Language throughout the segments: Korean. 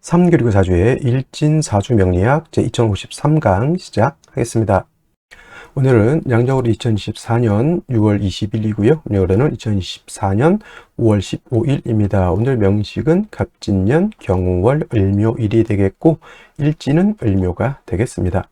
3교리고 사주의 일진사주명리학 제2053강 시작하겠습니다. 오늘은 양력으로 2024년 6월 20일이고요. 음력으로는 2024년 5월 15일입니다. 오늘 명식은 갑진년 경월 을묘일이 되겠고 일진은 을묘가 되겠습니다.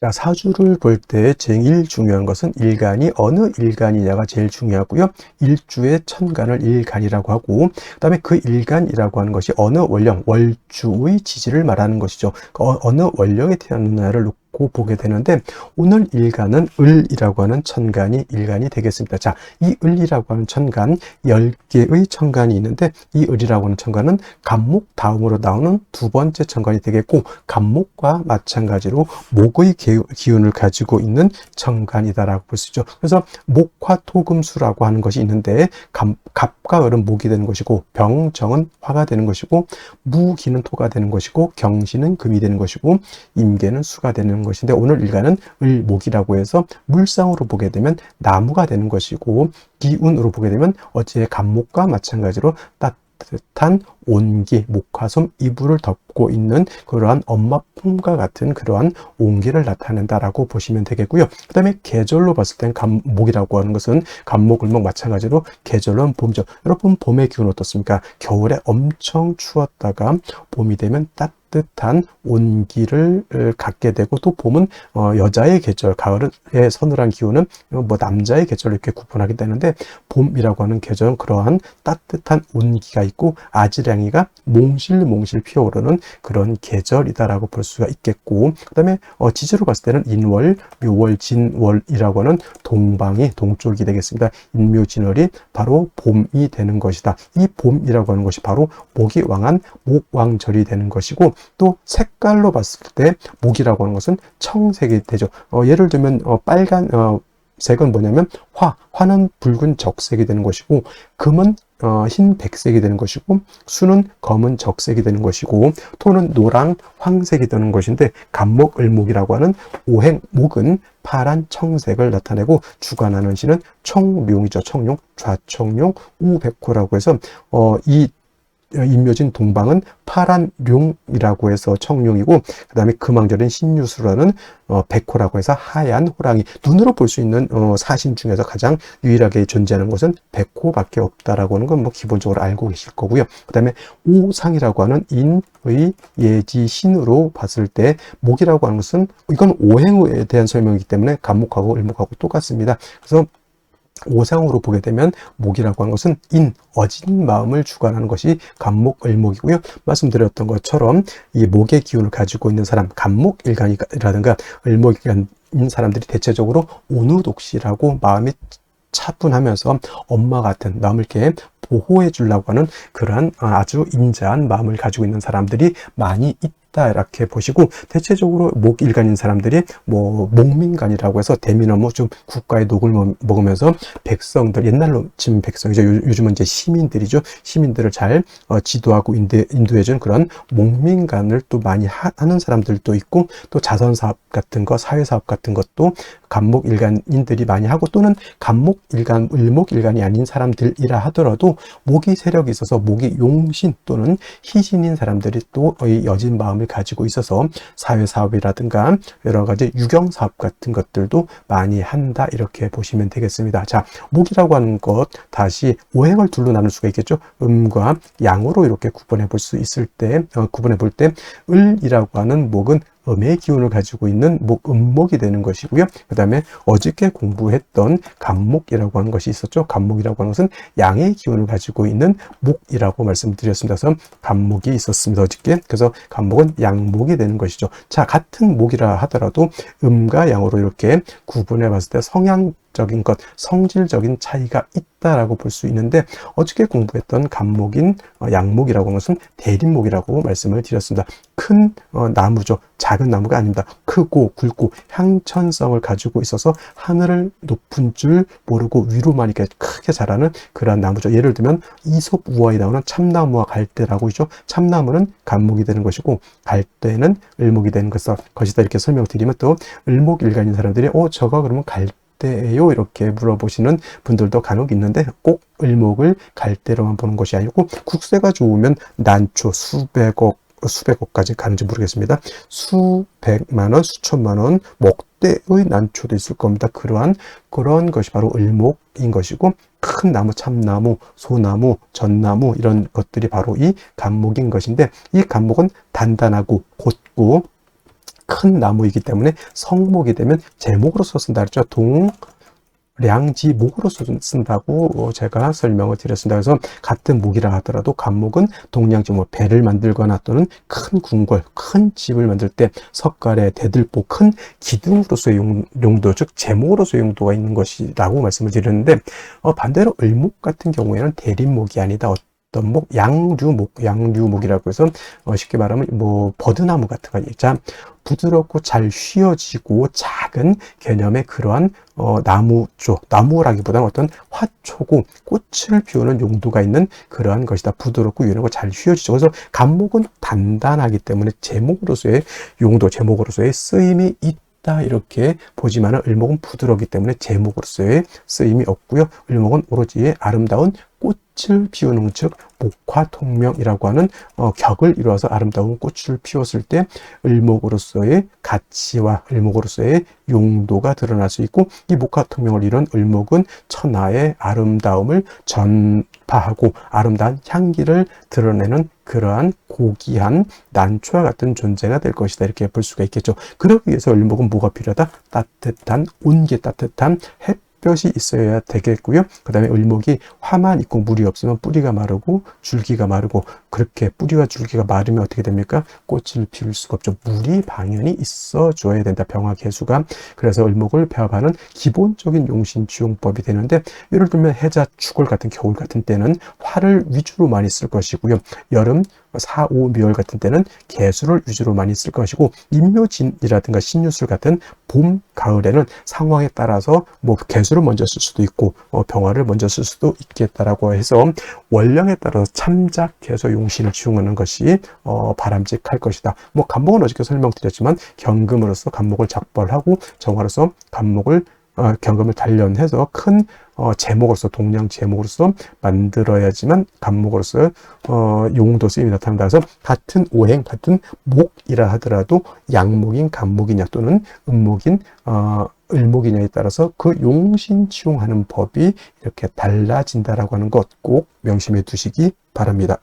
자, 사주를 볼 때 제일 중요한 것은 일간이 어느 일간이냐가 제일 중요하고요. 일주의 천간을 일간이라고 하고, 그 다음에 그 일간이라고 하는 것이 어느 월령, 월주의 지지를 말하는 것이죠. 어느 월령에 태어났느냐를 놓고 보게 되는데, 오늘 일간은 을이라고 하는 천간이 일간이 되겠습니다. 자, 이 을이라고 하는 천간, 10개의 천간이 있는데, 이 을이라고 하는 천간은 갑목 다음으로 나오는 두 번째 천간이 되겠고, 갑목과 마찬가지로 목의 기운을 가지고 있는 천간이다라고 볼 수 있죠. 그래서 목화 토금수라고 하는 것이 있는데, 갑과 을은 목이 되는 것이고, 병정은 화가 되는 것이고, 무기는 토가 되는 것이고, 경신은 금이 되는 것이고, 임계는 수가 되는 것인데, 오늘 일간은 을목이라고 해서 물상으로 보게 되면 나무가 되는 것이고, 기운으로 보게 되면 어제 갑목과 마찬가지로 따뜻한 온기, 목화솜, 이불을 덮고 있는 그러한 엄마 품과 같은 그러한 온기를 나타낸다라고 보시면 되겠고요. 그 다음에 계절로 봤을 땐 갑목이라고 하는 것은 갑목, 을목 마찬가지로 계절로는 봄이죠. 여러분 봄의 기운 어떻습니까? 겨울에 엄청 추웠다가 봄이 되면 따뜻한 온기를 갖게 되고, 또 봄은 여자의 계절, 가을의 서늘한 기운은 남자의 계절로 이렇게 구분하게 되는데, 봄이라고 하는 계절은 그러한 따뜻한 온기가 있고 아지랑이가 몽실몽실 피어오르는 그런 계절이다라고 볼 수가 있겠고, 그 다음에 지지로 봤을 때는 인월, 묘월, 진월이라고 하는 동방이 동쪽이 되겠습니다. 인묘진월이 바로 봄이 되는 것이다. 이 봄이라고 하는 것이 바로 목이 왕한 목왕절이 되는 것이고, 또 색깔로 봤을 때 목이라고 하는 것은 청색이 되죠. 예를 들면 빨간 색은 뭐냐면 화는 붉은 적색이 되는 것이고, 금은 흰 백색이 되는 것이고, 수는 검은 적색이 되는 것이고, 토는 노랑 황색이 되는 것인데, 갑목 을목이라고 하는 오행목은 파란 청색을 나타내고, 주관하는 신은 청룡이죠. 청룡, 좌청룡, 우백호라고 해서 이 인묘진 동방은 파란 룡이라고 해서 청룡이고, 그 다음에 금왕절인 신유수라는 백호라고 해서 하얀 호랑이. 눈으로 볼 수 있는 사신 중에서 가장 유일하게 존재하는 것은 백호밖에 없다라고 하는 건 기본적으로 알고 계실 거고요. 그 다음에 오상이라고 하는 인의 예지 신으로 봤을 때 목이라고 하는 것은, 이건 오행에 대한 설명이기 때문에 갑목하고 을목하고 똑같습니다. 그래서 오상으로 보게 되면 목이라고 하는 것은 어진 마음을 주관하는 것이 갑목, 을목이고요. 말씀드렸던 것처럼 이 목의 기운을 가지고 있는 사람, 갑목 일간이라든가 을목 일간인 사람들이 대체적으로 온우독시라고 마음이 차분하면서 엄마 같은 마음을 이렇게 보호해 주려고 하는 그러한 아주 인자한 마음을 가지고 있는 사람들이 많이 있다, 이렇게 보시고, 대체적으로 목일간인 사람들이 목민간이라고 해서 대민어무 좀 국가의 녹을 먹으면서 백성들, 옛날로 치면 백성이죠. 요즘은 이제 시민들이죠. 시민들을 잘 지도하고 인도해준 그런 목민간을 또 많이 하는 사람들도 있고, 또 자선사업 같은 거, 사회사업 같은 것도 갑목 일간인들이 많이 하고, 또는 갑목 일간, 을목 일간이 아닌 사람들이라 하더라도 목이 세력이 있어서 목이 용신 또는 희신인 사람들이 또 여진 마음을 가지고 있어서 사회사업이라든가 여러 가지 유경사업 같은 것들도 많이 한다, 이렇게 보시면 되겠습니다. 자, 목이라고 하는 것 다시 오행을 둘로 나눌 수가 있겠죠. 음과 양으로 이렇게 구분해 볼 수 있을 때, 구분해 볼 때 을이라고 하는 목은 음의 기운을 가지고 있는 음목이 되는 것이고요. 그 다음에 어저께 공부했던 갑목이라고 하는 것이 있었죠. 갑목이라고 하는 것은 양의 기운을 가지고 있는 목이라고 말씀드렸습니다. 그래서 갑목이 있었습니다, 어저께. 그래서 갑목은 양목이 되는 것이죠. 자, 같은 목이라 하더라도 음과 양으로 이렇게 구분해 봤을 때 성향적인 것, 성질적인 차이가 있다라고 볼 수 있는데, 어저께 공부했던 갑목인 양목이라고 하는 것은 대립목이라고 말씀을 드렸습니다. 큰 나무죠. 작은 나무가 아닙니다. 크고 굵고 향천성을 가지고 있어서 하늘을 높은 줄 모르고 위로만 이렇게 크게 자라는 그러한 나무죠. 예를 들면 이솝 우화에 나오는 참나무와 갈대라고 있죠. 참나무는 갑목이 되는 것이고, 갈대는 을목이 되는 것이다, 이렇게 설명을 드리면, 또 을목 일간인 사람들이 저거 그러면 갈대 때예요? 이렇게 물어보시는 분들도 간혹 있는데 꼭 을목을 갈대로만 보는 것이 아니고 국세가 좋으면 난초 수백억까지 가는지 모르겠습니다. 수백만 원, 수천만 원, 목대의 난초도 있을 겁니다. 그런 것이 바로 을목인 것이고, 큰 나무, 참나무, 소나무, 전나무 이런 것들이 바로 이 간목인 것인데, 이 간목은 단단하고 곧고 큰 나무이기 때문에 성목이 되면 제목으로서 쓴다 그랬죠. 량지목으로서 쓴다고 제가 설명을 드렸습니다. 그래서 같은 목이라 하더라도 간목은 동량지, 배를 만들거나 또는 큰 궁궐, 큰 집을 만들 때 석가래, 대들보, 큰 기둥으로서의 용도, 즉 제목으로서의 용도가 있는 것이라고 말씀을 드렸는데, 반대로 을목 같은 경우에는 대립목이 아니다. 어떤 목, 양류목이라고 해서 쉽게 말하면 버드나무 같은 거 있죠. 부드럽고 잘 휘어지고 작은 개념의 그러한 나무라기보다는 어떤 화초고 꽃을 피우는 용도가 있는 그러한 것이다. 부드럽고 유연하고 잘 휘어지죠. 그래서 간목은 단단하기 때문에 제목으로서의 용도, 제목으로서의 쓰임이 있다, 이렇게 보지만 을목은 부드럽기 때문에 제목으로서의 쓰임이 없고요. 을목은 오로지 아름다운 꽃을 피우는, 즉 목화통명이라고 하는 격을 이루어서 아름다운 꽃을 피웠을 때 을목으로서의 가치와 을목으로서의 용도가 드러날 수 있고, 이 목화통명을 이룬 을목은 천하의 아름다움을 전파하고 아름다운 향기를 드러내는 그러한 고귀한 난초와 같은 존재가 될 것이다, 이렇게 볼 수가 있겠죠. 그러기 위해서 을목은 뭐가 필요하다? 따뜻한, 온기 따뜻한 햇볕이 있어야 되겠고요. 그 다음에 을목이 화만 있고 물이 없으면 뿌리가 마르고 줄기가 마르고, 그렇게 뿌리와 줄기가 마르면 어떻게 됩니까? 꽃을 피울 수가 없죠. 물이 당연히 있어줘야 된다, 병화개수가. 그래서 을목을 배합하는 기본적인 용신지용법이 되는데, 예를 들면 해자, 축월 같은 겨울 같은 때는 화를 위주로 많이 쓸 것이고요. 여름, 사오미월 같은 때는 개수를 위주로 많이 쓸 것이고, 임묘진이라든가 신유술 같은 봄, 가을에는 상황에 따라서 개수를 먼저 쓸 수도 있고 병화를 먼저 쓸 수도 있겠다라고 해서 원령에 따라서 참작해서 용신을 지용하는 것이 바람직할 것이다. 간목은 어저께 설명드렸지만 경금으로서 간목을 작벌하고 정화로서 경금을 단련해서 큰 제목으로서, 동량 제목으로서 만들어야지만 간목으로서 용도 쓰임이 나타난다. 그래서 같은 오행, 같은 목이라 하더라도 양목인 간목이냐 또는 음목인 을목이냐에 따라서 그 용신치용하는 법이 이렇게 달라진다라고 하는 것 꼭 명심해 두시기 바랍니다.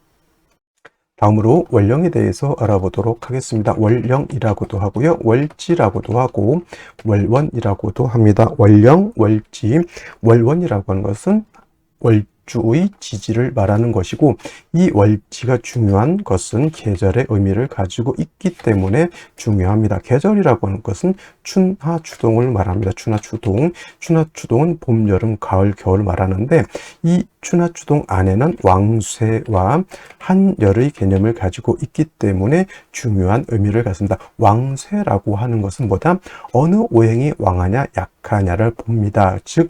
다음으로 월령에 대해서 알아보도록 하겠습니다. 월령이라고도 하고요, 월지라고도 하고 월원이라고도 합니다. 월령, 월지, 월원이라고 하는 것은 월주의 지지를 말하는 것이고, 이 월지가 중요한 것은 계절의 의미를 가지고 있기 때문에 중요합니다. 계절이라고 하는 것은 춘하추동을 말합니다. 춘하추동은 봄, 여름, 가을, 겨울을 말하는데, 이 춘하추동 안에는 왕쇠와 한열의 개념을 가지고 있기 때문에 중요한 의미를 갖습니다. 왕쇠라고 하는 것은 뭐다? 어느 오행이 왕하냐 약하냐를 봅니다. 즉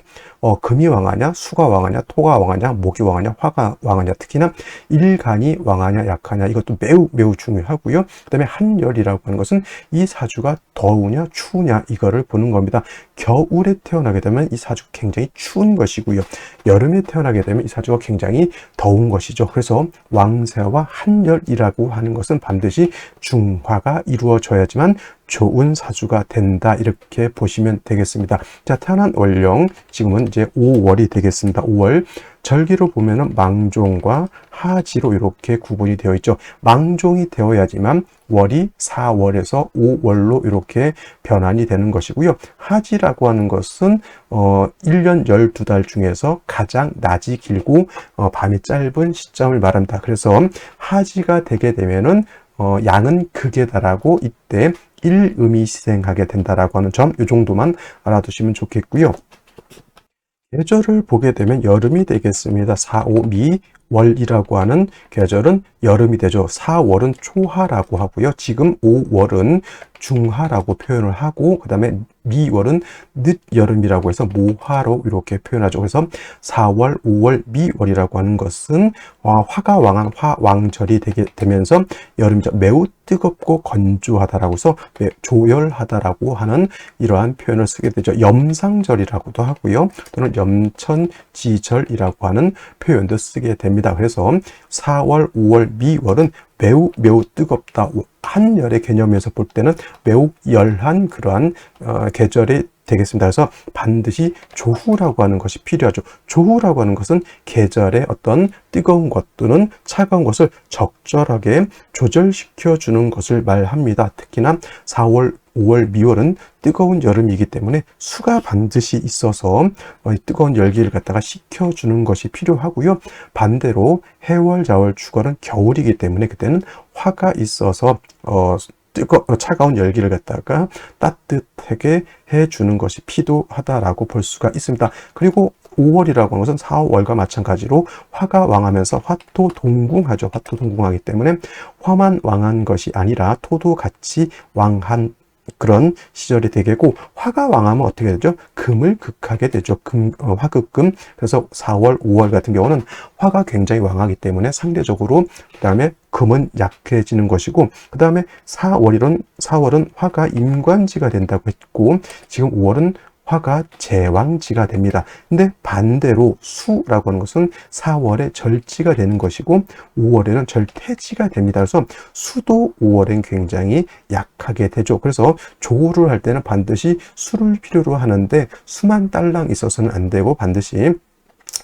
금이 왕하냐, 수가 왕하냐, 토가 왕하냐, 목이 왕하냐, 화가 왕하냐, 특히나 일간이 왕하냐 약하냐, 이것도 매우 중요하고요. 그 다음에 한열이라고 하는 것은 이 사주가 더우냐 추우냐 이거를 보는 겁니다. 겨울에 태어나게 되면 이 사주가 굉장히 추운 것이고요, 여름에 태어나게 되면 이 사주가 굉장히 더운 것이죠. 그래서 왕세와 한열이라고 하는 것은 반드시 중화가 이루어져야지만 좋은 사주가 된다, 이렇게 보시면 되겠습니다. 자, 태어난 월령, 지금은 이제 5월이 되겠습니다. 5월 절기로 보면은 망종과 하지로 이렇게 구분이 되어 있죠. 망종이 되어야지만 월이 4월에서 5월로 이렇게 변환이 되는 것이고요. 하지라고 하는 것은 1년 12달 중에서 가장 낮이 길고 밤이 짧은 시점을 말합니다. 그래서 하지가 되게 되면은 양은 극에 달하고 이때 일음이 시생하게 된다라고 하는 점, 이 정도만 알아두시면 좋겠고요. 계절을 보게 되면 여름이 되겠습니다. 4, 5, 미, 월이라고 하는 계절은 여름이 되죠. 4월은 초하라고 하고요. 지금 5월은 중하라고 표현을 하고, 그 다음에 미월은 늦여름이라고 해서 모화로 이렇게 표현하죠. 그래서 4월, 5월, 미월이라고 하는 것은 화가 왕한 화왕절이 되면서 여름이죠. 매우 뜨겁고 건조하다라고 해서 조열하다라고 하는 이러한 표현을 쓰게 되죠. 염상절이라고도 하고요. 또는 염천지절이라고 하는 표현도 쓰게 됩니다. 그래서 4월, 5월, 미월은 매우 뜨겁다. 한열의 개념에서 볼 때는 매우 열한 그러한 계절이 되겠습니다. 그래서 반드시 조후라고 하는 것이 필요하죠. 조후라고 하는 것은 계절의 어떤 뜨거운 것 또는 차가운 것을 적절하게 조절시켜 주는 것을 말합니다. 특히나 4월, 5월, 미월은 뜨거운 여름이기 때문에 수가 반드시 있어서 뜨거운 열기를 갖다가 식혀주는 것이 필요하고요. 반대로 해월, 자월, 축월은 겨울이기 때문에 그때는 화가 있어서 차가운 열기를 갖다가 따뜻하게 해주는 것이 필요하다라고 볼 수가 있습니다. 그리고 5월이라고 하는 것은 4, 5월과 마찬가지로 화가 왕하면서 화토동궁하죠. 화토동궁하기 때문에 화만 왕한 것이 아니라 토도 같이 왕한 그런 시절이 되겠고, 화가 왕하면 어떻게 되죠? 금을 극하게 되죠. 화극금. 그래서 4월, 5월 같은 경우는 화가 굉장히 왕하기 때문에 상대적으로 그 다음에 금은 약해지는 것이고, 그 다음에 4월은 화가 임관지가 된다고 했고, 지금 5월은 화가 제왕지가 됩니다. 근데 반대로 수라고 하는 것은 4월에 절지가 되는 것이고 5월에는 절퇴지가 됩니다. 그래서 수도 5월엔 굉장히 약하게 되죠. 그래서 조우를 할 때는 반드시 수를 필요로 하는데 수만 딸랑 있어서는 안 되고 반드시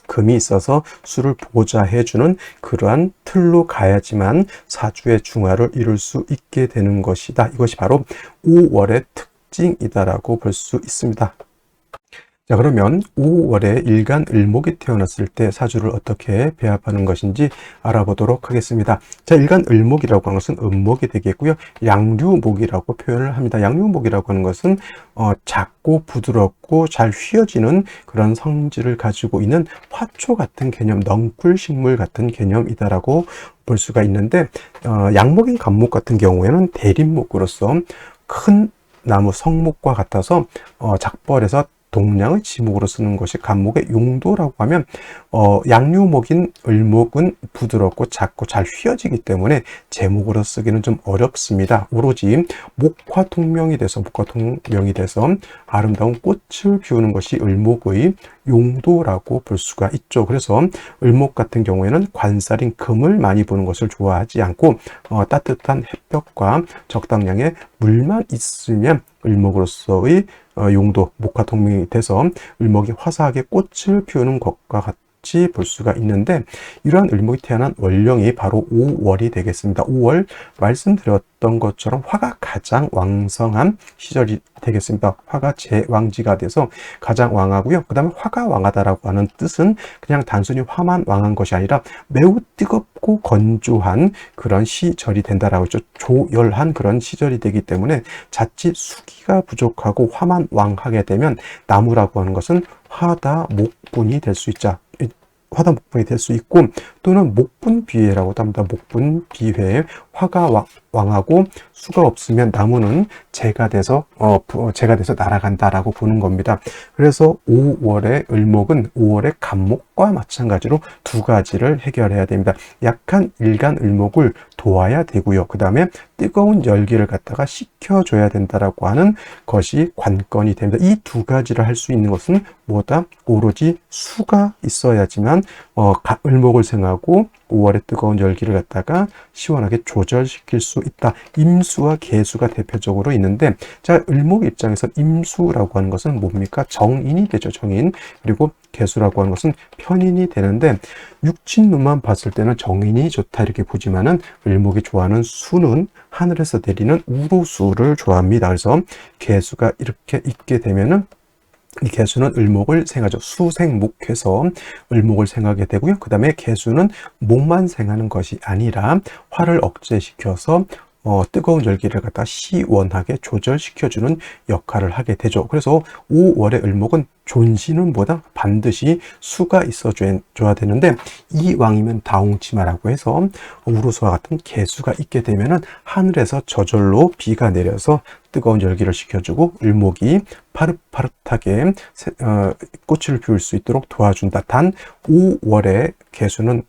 금이 있어서 수를 보좌해주는 그러한 틀로 가야지만 사주의 중화를 이룰 수 있게 되는 것이다. 이것이 바로 5월의 특징이다라고 볼 수 있습니다. 자, 그러면 5월에 일간을목이 태어났을 때 사주를 어떻게 배합하는 것인지 알아보도록 하겠습니다. 자, 일간을목이라고 하는 것은 음목이 되겠고요. 양류목이라고 표현을 합니다. 양류목이라고 하는 것은 작고 부드럽고 잘 휘어지는 그런 성질을 가지고 있는 화초 같은 개념, 넝쿨식물 같은 개념이다라고 볼 수가 있는데, 양목인 간목 같은 경우에는 대립목으로서 큰 나무 성목과 같아서 작벌에서 동량의 지목으로 쓰는 것이 간목의 용도라고 하면 양류목인 을목은 부드럽고 작고 잘 휘어지기 때문에 제목으로 쓰기는 좀 어렵습니다. 오로지 목화통명이 돼서 아름다운 꽃을 피우는 것이 을목의 용도라고 볼 수가 있죠. 그래서 을목 같은 경우에는 관살인 금을 많이 보는 것을 좋아하지 않고 따뜻한 햇볕과 적당량의 물만 있으면 을목으로서의 용도, 목화통명이 돼서 을목이 화사하게 꽃을 피우는 것과 같이 볼 수가 있는데, 이러한 을목이 태어난 월령이 바로 5월이 되겠습니다. 5월 말씀드렸던 것처럼 화가 가장 왕성한 시절이 되겠습니다. 화가 제왕지가 돼서 가장 왕하고요. 그 다음에 화가 왕하다라고 하는 뜻은 그냥 단순히 화만 왕한 것이 아니라 매우 뜨겁고 건조한 그런 시절이 된다라고 했죠. 조열한 그런 시절이 되기 때문에 자칫 수기가 부족하고 화만 왕하게 되면 나무라고 하는 것은 화다 목분이 될 수 있죠. 화다 목분이 될 수 있고, 또는 목분비회라고도 합니다. 목분비회에 화가 왕하고 수가 없으면 나무는 재가 돼서 날아간다라고 보는 겁니다. 그래서 5월의 을목은 5월의 간목과 마찬가지로 두 가지를 해결해야 됩니다. 약한 일간을목을 도와야 되고요. 그 다음에 뜨거운 열기를 갖다가 식혀줘야 된다라고 하는 것이 관건이 됩니다. 이 두 가지를 할 수 있는 것은 뭐다? 오로지 수가 있어야지만 을목을 생하고 5월의 뜨거운 열기를 갖다가 시원하게 조절시킬 수 있다. 임수와 계수가 대표적으로 있는데, 자, 을목 입장에서 임수라고 하는 것은 뭡니까? 정인이 되죠. 정인. 그리고 계수라고 하는 것은 편인이 되는데, 육친눈만 봤을 때는 정인이 좋다 이렇게 보지만은 을목이 좋아하는 수는 하늘에서 내리는 우로수를 좋아합니다. 그래서 계수가 이렇게 있게 되면은 이 계수는 을목을 생하죠. 수생목해서 을목을 생하게 되고요. 그 다음에 계수는 목만 생하는 것이 아니라 화를 억제시켜서 뜨거운 열기를 갖다 시원하게 조절시켜주는 역할을 하게 되죠. 그래서 5월의 을목은 존시는 뭐다? 반드시 수가 있어줘야 되는데 이왕이면 다홍치마라고 해서 우루수와 같은 개수가 있게 되면은 하늘에서 저절로 비가 내려서 뜨거운 열기를 식혀주고 을목이 파릇파릇하게 꽃을 피울 수 있도록 도와준다. 단 5월의 개수는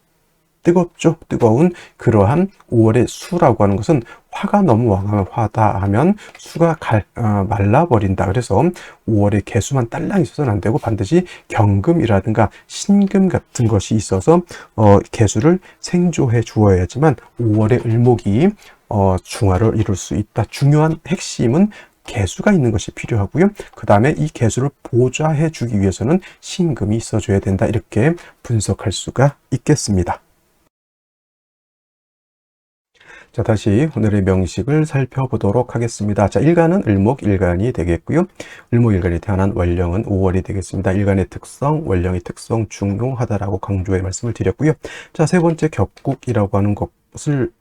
뜨겁죠. 뜨거운 그러한 5월의 수라고 하는 것은 화가 너무 왕하면 화다 하면 수가 말라버린다. 그래서 5월의 개수만 딸랑 있어서는 안 되고 반드시 경금이라든가 신금 같은 것이 있어서 개수를 생조해 주어야지만 5월의 을목이 중화를 이룰 수 있다. 중요한 핵심은 개수가 있는 것이 필요하고요. 그 다음에 이 개수를 보좌해 주기 위해서는 신금이 있어줘야 된다. 이렇게 분석할 수가 있겠습니다. 자, 다시 오늘의 명식을 살펴보도록 하겠습니다. 자, 일간은 을목일간이 되겠고요. 을목일간이 태어난 월령은 5월이 되겠습니다. 일간의 특성, 월령의 특성 중요하다라고 강조의 말씀을 드렸고요. 자, 세 번째 격국이라고 하는 것을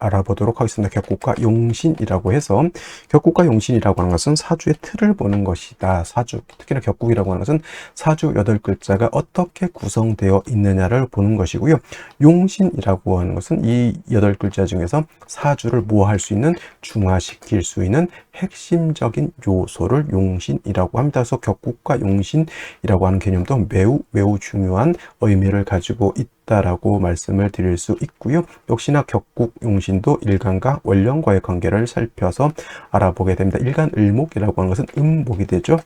알아보도록 하겠습니다. 격국과 용신이라고 해서 격국과 용신이라고 하는 것은 사주의 틀을 보는 것이다. 사주, 특히나 격국이라고 하는 것은 사주 8글자가 어떻게 구성되어 있느냐를 보는 것이고요. 용신이라고 하는 것은 이 8글자 중에서 사주를 모호할 수 있는, 중화시킬 수 있는 핵심적인 요소를 용신이라고 합니다. 그래서 격국과 용신이라고 하는 개념도 매우 중요한 의미를 가지고 있다라고 말씀을 드릴 수 있고요. 역시나 격국, 용신도 일간과 월령과의 관계를 살펴서 알아보게 됩니다. 일간 을목이라고 하는 것은 음목이 되죠.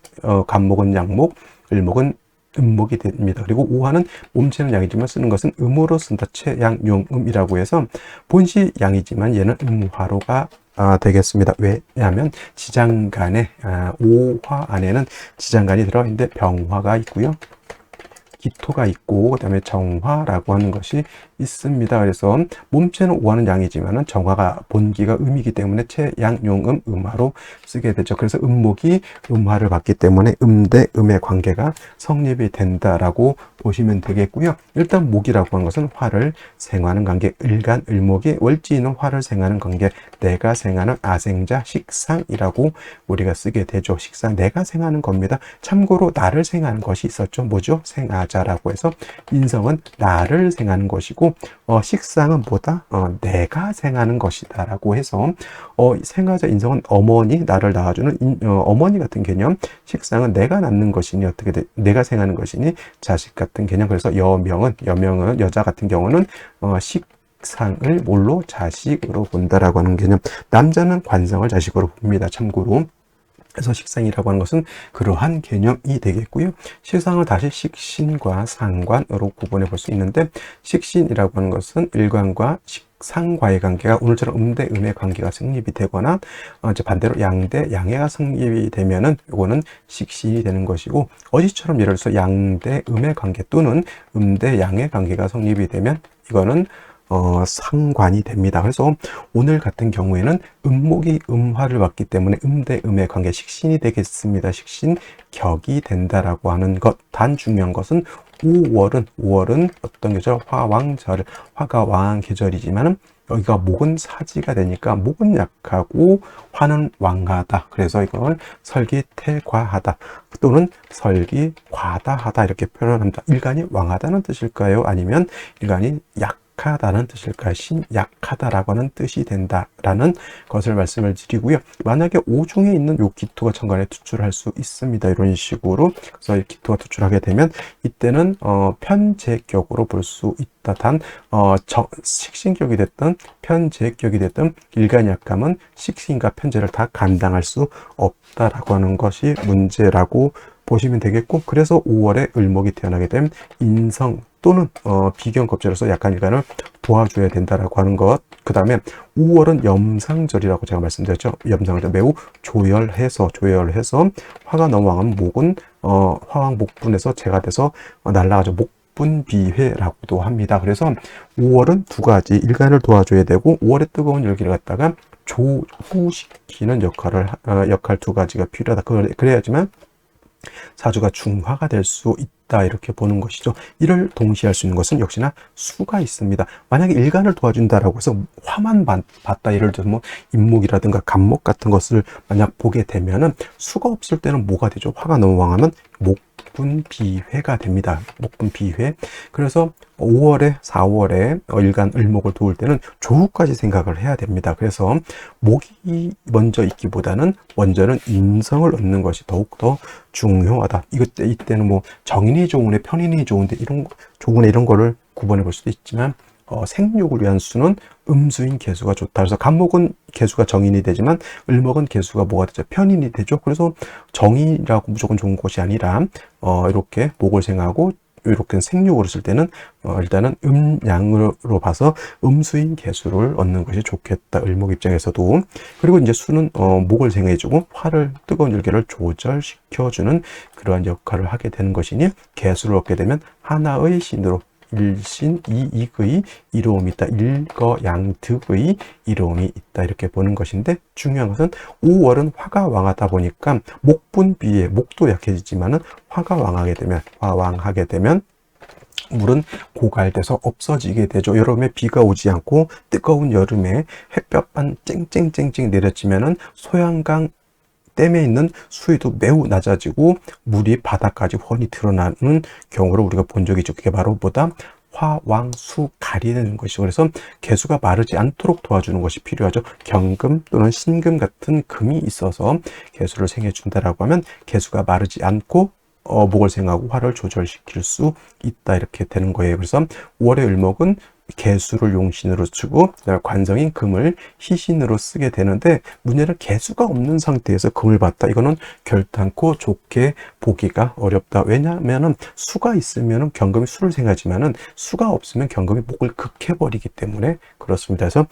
간목은 양목, 을목은 음목이 됩니다. 그리고 오화는 몸체는 양이지만 쓰는 것은 음으로 쓴다. 채양용음이라고 해서 본시 양이지만 얘는 음화로가 되겠습니다. 왜냐하면 지장간에 오화 안에는 지장간이 들어있는데 병화가 있고요. 기토가 있고 그다음에 정화라고 하는 것이 있습니다. 그래서 몸체는 오화는 양이지만은 정화가 본기가 음이기 때문에 채양용음 음화로 쓰게 되죠. 그래서 음목이 음화를 받기 때문에 음대 음의 관계가 성립이 된다라고 보시면 되겠고요. 일단 목이라고 하는 것은 화를 생하는 관계, 을간 을목이 월지는 화를 생하는 관계, 내가 생하는 아생자 식상이라고 우리가 쓰게 되죠. 식상, 내가 생하는 겁니다. 참고로 나를 생하는 것이 있었죠. 뭐죠? 생아자라고 해서 인성은 나를 생하는 것이고 식상은 뭐다? 내가 생하는 것이다 라고 해서 생아자 인성은 어머니, 나를 낳아주는 어머니 같은 개념, 식상은 내가 낳는 것이니 내가 생하는 것이니 자식 같은 개념. 그래서 여명은 여자 같은 경우는 식상을 뭘로? 자식으로 본다라고 하는 개념. 남자는 관성을 자식으로 봅니다. 참고로. 그래서 식상이라고 하는 것은 그러한 개념이 되겠고요. 식상을 다시 식신과 상관으로 구분해 볼 수 있는데, 식신이라고 하는 것은 일관과 식상과의 관계가 오늘처럼 음대 음의 관계가 성립이 되거나 이제 반대로 양대 양해가 성립이 되면은 이거는 식신이 되는 것이고, 어제처럼 예를 들어서 양대 음의 관계 또는 음대 양의 관계가 성립이 되면 이거는 상관이 됩니다. 그래서 오늘 같은 경우에는 음목이 음화를 받기 때문에 음대 음의 관계 식신이 되겠습니다. 식신 격이 된다라고 하는 것. 단 중요한 것은 5월은 어떤 계절? 화왕절, 화가 왕한 계절이지만은 여기가 목은 사지가 되니까 목은 약하고 화는 왕하다. 그래서 이걸 설기태과하다 또는 설기과다하다 이렇게 표현합니다. 일간이 왕하다는 뜻일까요? 아니면 일간이 약하다는 뜻일까요? 약하다라고 하는 뜻이 된다라는 것을 말씀을 드리고요. 만약에 오중에 있는 요 기토가 천간에 투출할 수 있습니다. 이런 식으로. 그래서 이 기토가 투출하게 되면 이때는 편재격으로 볼 수 있다. 단 식신격이 됐든 편재격이 됐든 일간 약감은 식신과 편재를 다 감당할 수 없다라고 하는 것이 문제라고 보시면 되겠고, 그래서 5월에 을목이 태어나게 되면 인성 또는 비견겁절로서 약간 일간을 도와줘야 된다라고 하는 것. 그 다음에 5월은 염상절이라고 제가 말씀드렸죠. 염상절 매우 조열해서 화가 너무 왕하면 목은 화왕 목분에서 재가 돼서 날아가죠. 목분비회라고도 합니다. 그래서 5월은 두 가지 일간을 도와줘야 되고 5월의 뜨거운 열기를 갖다가 조후시키는 역할 두 가지가 필요하다. 그래야지만 사주가 중화가 될 수 있다 이렇게 보는 것이죠. 이를 동시에 할 수 있는 것은 역시나 수가 있습니다. 만약에 일간을 도와준다라고 해서 화만 봤다, 예를 들어서 뭐 인목이라든가 간목 같은 것을 만약 보게 되면은 수가 없을 때는 뭐가 되죠? 화가 너무 왕하면 목분비회가 됩니다. 목분비회. 그래서 5월에 4월에 일간 을목을 도울 때는 조후까지 생각을 해야 됩니다. 그래서 목이 먼저 있기보다는 먼저는 인성을 얻는 것이 더욱더 중요하다. 이때는 뭐 정인이 좋으네, 편인이 좋은데 이런 거를 구분해 볼 수도 있지만 생육을 위한 수는 음수인 개수가 좋다. 그래서 간목은 개수가 정인이 되지만 을목은 개수가 뭐가 되죠? 편인이 되죠. 그래서 정인이라고 무조건 좋은 것이 아니라 이렇게 목을 생하고 이렇게 생육으로 쓸 때는 일단은 음양으로 봐서 음수인 개수를 얻는 것이 좋겠다. 을목 입장에서도. 그리고 이제 수는 목을 생해주고 화를 뜨거운 열기를 조절시켜주는 그러한 역할을 하게 되는 것이니 개수를 얻게 되면 하나의 신으로 일신 이익의 이로움이 있다. 일거양득의 이로움이 있다. 이렇게 보는 것인데 중요한 것은 5월은 화가 왕하다 보니까 목분비에 목도 약해지지만은 화가 왕하게 되면 물은 고갈돼서 없어지게 되죠. 여름에 비가 오지 않고 뜨거운 여름에 햇볕만 쨍쨍쨍쨍 내려지면은 소양강 댐에 있는 수위도 매우 낮아지고 물이 바닥까지 훤히 드러나는 경우를 우리가 본 적이 있죠. 그게 바로 뭐다? 화왕수 가리는 것이죠. 그래서 개수가 마르지 않도록 도와주는 것이 필요하죠. 경금 또는 신금 같은 금이 있어서 개수를 생해준다라고 하면 개수가 마르지 않고 목을 생하고 화를 조절시킬 수 있다. 이렇게 되는 거예요. 그래서 5월의 을목은 개수를 용신으로 쓰고 관성인 금을 희신으로 쓰게 되는데 문제는 개수가 없는 상태에서 금을 봤다. 이거는 결단코 좋게 보기가 어렵다. 왜냐하면 수가 있으면 경금이 수를 생하지만은 수가 없으면 경금이 목을 극해버리기 때문에 그렇습니다. 그래서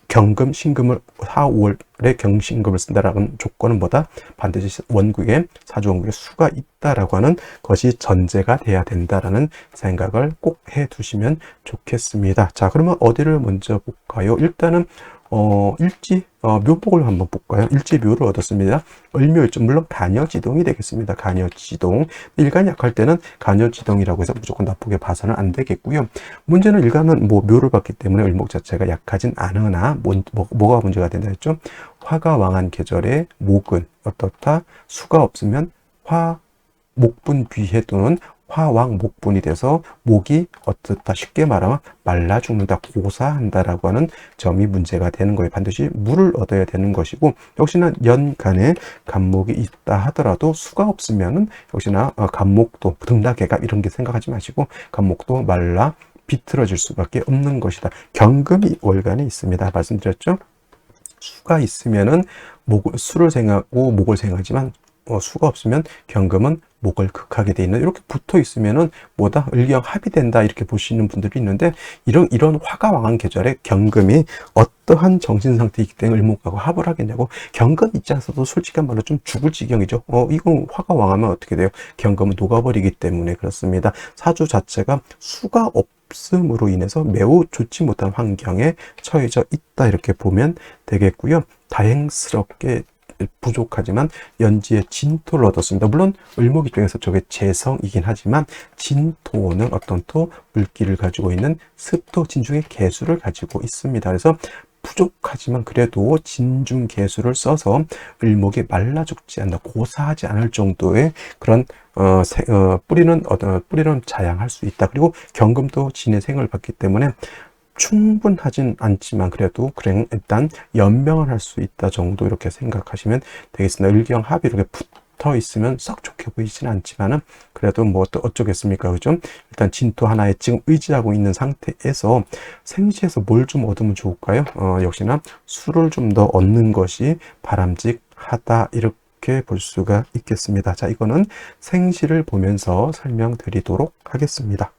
경금, 신금을 4, 5월에 경신금을 쓴다라는 조건은 뭐다? 반드시 원국에 사주원국에 수가 있다라고 하는 것이 전제가 돼야 된다라는 생각을 꼭 해두시면 좋겠습니다. 자, 그러면 어디를 먼저 볼까요? 일단은 묘목을 한번 볼까요? 일지묘를 얻었습니다. 을묘일주, 물론 간여지동이 되겠습니다. 간여지동. 일간이 약할 때는 간여지동이라고 해서 무조건 나쁘게 봐서는 안 되겠고요. 문제는 일간은 뭐 묘를 봤기 때문에 을목 자체가 약하진 않으나 뭐가 문제가 된다 했죠? 화가 왕한 계절에 목은 어떻다? 수가 없으면 목분비해 또는 화왕 목분이 돼서 목이 어떻다, 쉽게 말하면 말라 죽는다, 고사한다라고 하는 점이 문제가 되는 거예요. 반드시 물을 얻어야 되는 것이고, 역시나 연간에 간목이 있다 하더라도 수가 없으면은 역시나 간목도 등락개가 이런 게 생각하지 마시고 간목도 말라 비틀어질 수밖에 없는 것이다. 경금이 월간에 있습니다. 말씀드렸죠? 수가 있으면은 수를 생하고 목을 생하지만 수가 없으면 경금은 목을 극하게 돼 있는, 이렇게 붙어 있으면은 뭐다? 을경 합이 된다, 이렇게 보시는 분들이 있는데, 이런 화가 왕한 계절에 경금이 어떠한 정신 상태이기 때문에 을목하고 합을 하겠냐고. 경금 입장에서도 솔직한 말로 좀 죽을 지경이죠. 이건 화가 왕하면 어떻게 돼요? 경금은 녹아버리기 때문에 그렇습니다. 사주 자체가 수가 없음으로 인해서 매우 좋지 못한 환경에 처해져 있다, 이렇게 보면 되겠고요. 다행스럽게 부족하지만 연지에 진토를 얻었습니다. 물론 을목 입장에서 저게 재성이긴 하지만 진토는 어떤 토? 물기를 가지고 있는 습토 진중의 개수를 가지고 있습니다. 그래서 부족하지만 그래도 진중 개수를 써서 을목이 말라 죽지 않나, 고사하지 않을 정도의 그런 뿌리는 자양할 수 있다. 그리고 경금도 진의 생을 받기 때문에 충분하진 않지만 그래도 일단 연명을 할 수 있다 정도, 이렇게 생각하시면 되겠습니다. 을경 합이 이렇게 붙어 있으면 썩 좋게 보이지는 않지만은 그래도 뭐 또 어쩌겠습니까, 그죠? 일단 진토 하나에 지금 의지하고 있는 상태에서 생시에서 뭘 좀 얻으면 좋을까요? 역시나 수를 좀 더 얻는 것이 바람직하다, 이렇게 볼 수가 있겠습니다. 자, 이거는 생시를 보면서 설명드리도록 하겠습니다.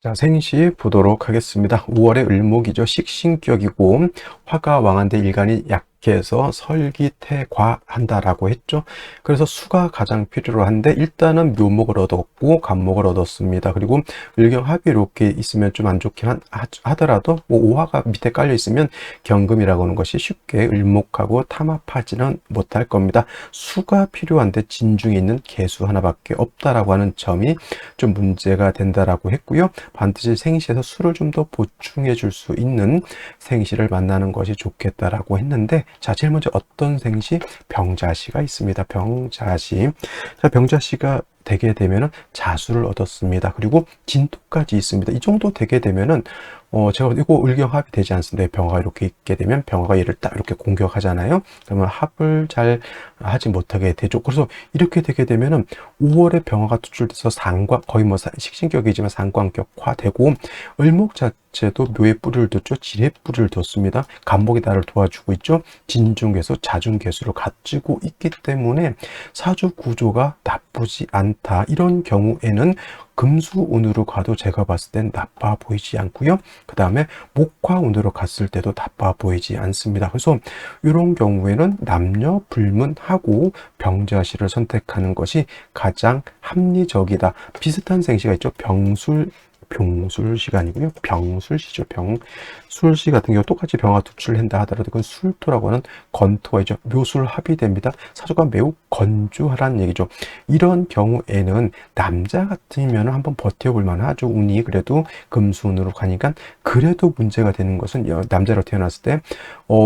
자, 생시 보도록 하겠습니다. 5월의 을목이죠. 식신격이고 화가 왕한데 일간이 약해서 설기태과한다라고 했죠. 그래서 수가 가장 필요로 한데 일단은 묘목을 얻었고 간목을 얻었습니다. 그리고 을경합이 이렇게 있으면 좀 안 좋긴 하더라도 뭐 오화가 밑에 깔려 있으면 경금이라고 하는 것이 쉽게 을목하고 탐합하지는 못할 겁니다. 수가 필요한데 진중에 있는 개수 하나밖에 없다라고 하는 점이 좀 문제가 된다라고 했고요. 반드시 생시에서 수를 좀 더 보충해 줄 수 있는 생시를 만나는 것이 좋겠다라고 했는데, 자, 제일 먼저 어떤 생시? 병자시가 있습니다. 병자시. 자, 병자시가 되게 되면은 자수를 얻었습니다. 그리고 진토까지 있습니다. 이 정도 되게 되면은 제가 이거 을경합이 되지 않습니다. 병화가 이렇게 있게 되면 병화가 얘를 딱 이렇게 공격하잖아요. 그러면 합을 잘 하지 못하게 되죠. 그래서 이렇게 되게 되면은 5월에 병화가 투출돼서 상관, 거의 뭐 식신격이지만 상관격화되고, 을목 자체도 묘의 뿌리를 뒀죠. 진의 뿌리를 뒀습니다. 간목이 나를 도와주고 있죠. 진중개수, 자중개수를 갖추고 있기 때문에 사주 구조가 나쁘지 않다. 이런 경우에는 금수운으로 가도 제가 봤을 땐 나빠 보이지 않고요. 그 다음에 목화운으로 갔을 때도 나빠 보이지 않습니다. 그래서 이런 경우에는 남녀 불문하고 병자시를 선택하는 것이 가장 합리적이다. 비슷한 생시가 있죠. 병술시가 아니고요. 병술시죠. 병술시 같은 경우 똑같이 병화 투출한다 하더라도 그건 술토라고 하는 건토가 있죠. 묘술합이 됩니다. 사주가 매우 건조하라는 얘기죠. 이런 경우에는 남자 같으면 한번 버텨볼 만하죠. 운이 그래도 금수운으로 가니까. 그래도 문제가 되는 것은 남자로 태어났을 때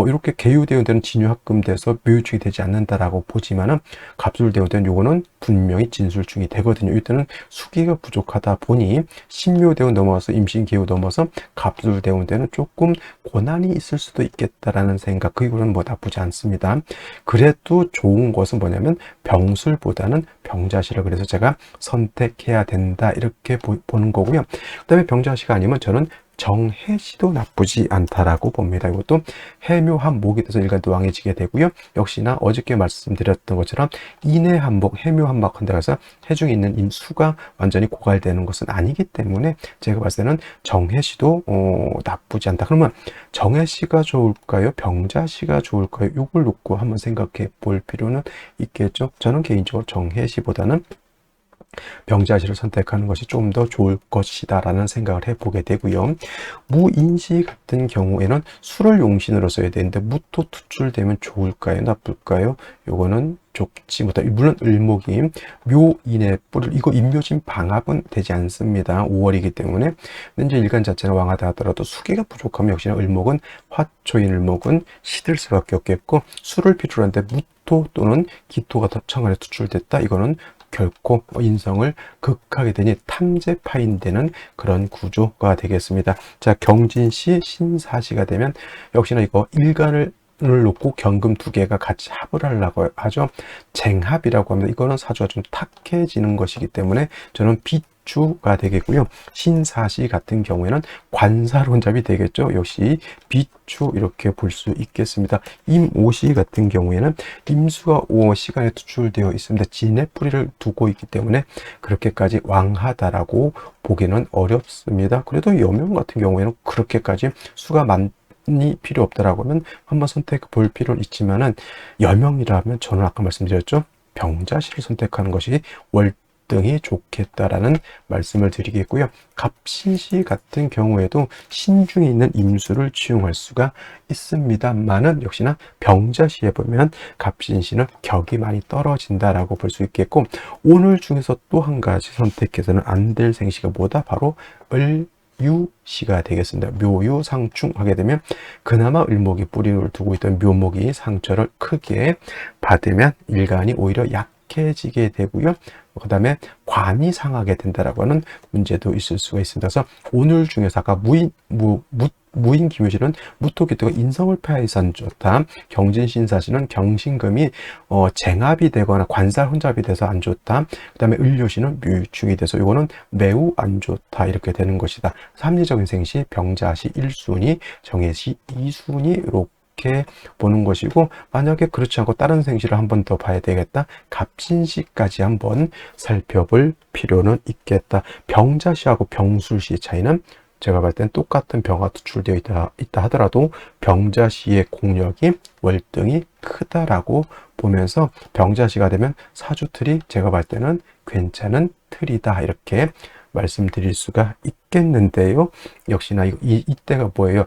이렇게 계유대운되는 진유합금 돼서 묘유축이 되지 않는다라고 보지만은 갑술대운되는 요거는 분명히 진술중이 되거든요. 이때는 수기가 부족하다 보니 신묘대운 넘어서 임신기후 넘어서 갑술대운 때는 조금 고난이 있을 수도 있겠다라는 생각. 그 이후로는 뭐 나쁘지 않습니다. 그래도 좋은 것은 뭐냐면 병술보다는 병자시를 그래서 제가 선택해야 된다 이렇게 보는 거고요. 그 다음에 병자시가 아니면 저는 정해시도 나쁘지 않다라고 봅니다. 이것도 해묘한목이 돼서 일간도 왕해지게 되고요. 역시나 어저께 말씀드렸던 것처럼 인해한목, 해묘한목한데 가서 해중에 있는 임수가 완전히 고갈되는 것은 아니기 때문에 제가 봤을 때는 정해시도 나쁘지 않다. 그러면 정해시가 좋을까요? 병자시가 좋을까요? 이걸 놓고 한번 생각해 볼 필요는 있겠죠. 저는 개인적으로 정해시보다는 병자시를 선택하는 것이 좀 더 좋을 것이다 라는 생각을 해보게 되고요. 무인시 같은 경우에는 수를 용신으로 써야 되는데 무토 투출되면 좋을까요? 나쁠까요? 요거는 좋지 못하다. 물론 을목이 묘인의 뿔을 이거 임묘진 방합은 되지 않습니다. 5월이기 때문에. 근데 이제 일간 자체는 왕하다 하더라도 수기가 부족하면 역시나 을목은 화초인 을목은 시들 수밖에 없겠고 수를 필요로 하는데 무토 또는 기토가 더 청간에 투출됐다. 이거는 결코 인성을 극하게 되니 탐재 파인되는 그런 구조가 되겠습니다. 자, 경진시, 신사시가 되면 역시나 이거 일간을 놓고 경금 두 개가 같이 합을 하려고 하죠. 쟁합이라고 합니다. 이거는 사주가 좀 탁해지는 것이기 때문에 저는 비추가 되겠고요. 신사시 같은 경우에는 관사론잡이 되겠죠. 역시 비추 이렇게 볼 수 있겠습니다. 임오시 같은 경우에는 임수가 시간에 투출되어 있습니다. 진의 뿌리를 두고 있기 때문에 그렇게까지 왕하다라고 보기는 어렵습니다. 그래도 여명 같은 경우에는 그렇게까지 수가 많이 필요 없다라고 하면 한번 선택해 볼 필요는 있지만은 여명이라면 저는 아까 말씀드렸죠. 병자시를 선택하는 것이 월등히 좋겠다라는 말씀을 드리겠고요. 갑신시 같은 경우에도 신중에 있는 임수를 취용할 수가 있습니다만은 역시나 병자시에 보면 갑신시는 격이 많이 떨어진다라고 볼 수 있겠고, 오늘 중에서 또 한 가지 선택해서는 안 될 생시가 뭐다? 바로 유시가 되겠습니다. 묘유상충 하게 되면 그나마 을목이 뿌리를 두고 있던 묘목이 상처를 크게 받으면 일간이 오히려 약해지게 되고요. 그 다음에 관이 상하게 된다라고 하는 문제도 있을 수가 있습니다. 그래서 오늘 중에서 아까 무인 기묘시는 무토기토가 인성을 폐하해서 안 좋다. 경진신사시는 경신금이 쟁합이 되거나 관살 혼잡이 돼서 안 좋다. 그 다음에 을묘시는 묘유충이 돼서 이거는 매우 안 좋다 이렇게 되는 것이다. 합리적인 생시 병자시 1순위, 정해시 2순위 이렇게 보는 것이고, 만약에 그렇지 않고 다른 생시를 한 번 더 봐야 되겠다. 갑신시까지 한번 살펴볼 필요는 있겠다. 병자시하고 병술시의 차이는 제가 봤을 땐 똑같은 병화 투출되어 있다 하더라도 병자시의 공력이 월등히 크다라고 보면서 병자시가 되면 사주틀이 제가 봤을 때는 괜찮은 틀이다 이렇게 말씀드릴 수가 있겠는데요. 역시나 이때가 뭐예요?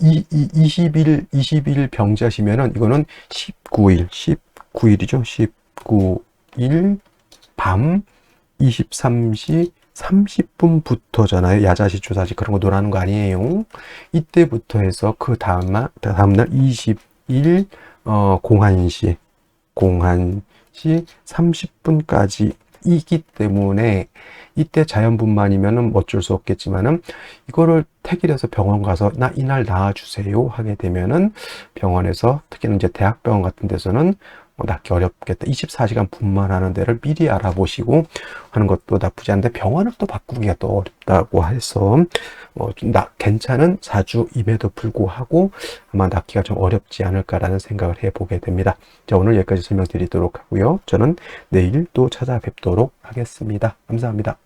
20일 병자시면은 이거는 19일이죠. 19일 밤 23시 30분부터잖아요. 야자시, 조사시 그런 거 놀아는 거 아니에요. 이때부터 해서 그 다음날 20일 공한시 30분까지 이기 때문에 이때 자연분만이면은 어쩔 수 없겠지만은 이거를 택일해서 병원 가서 나 이날 낳아주세요 하게 되면은 병원에서 특히는 이제 대학병원 같은 데서는 낳기 어렵겠다. 24시간 분만하는 데를 미리 알아보시고 하는 것도 나쁘지 않은데 병원을 또 바꾸기가 또 어렵다고 해서 좀 괜찮은 사주임에도 불구하고 아마 낳기가 좀 어렵지 않을까라는 생각을 해보게 됩니다. 자, 오늘 여기까지 설명드리도록 하고요. 저는 내일 또 찾아뵙도록 하겠습니다. 감사합니다.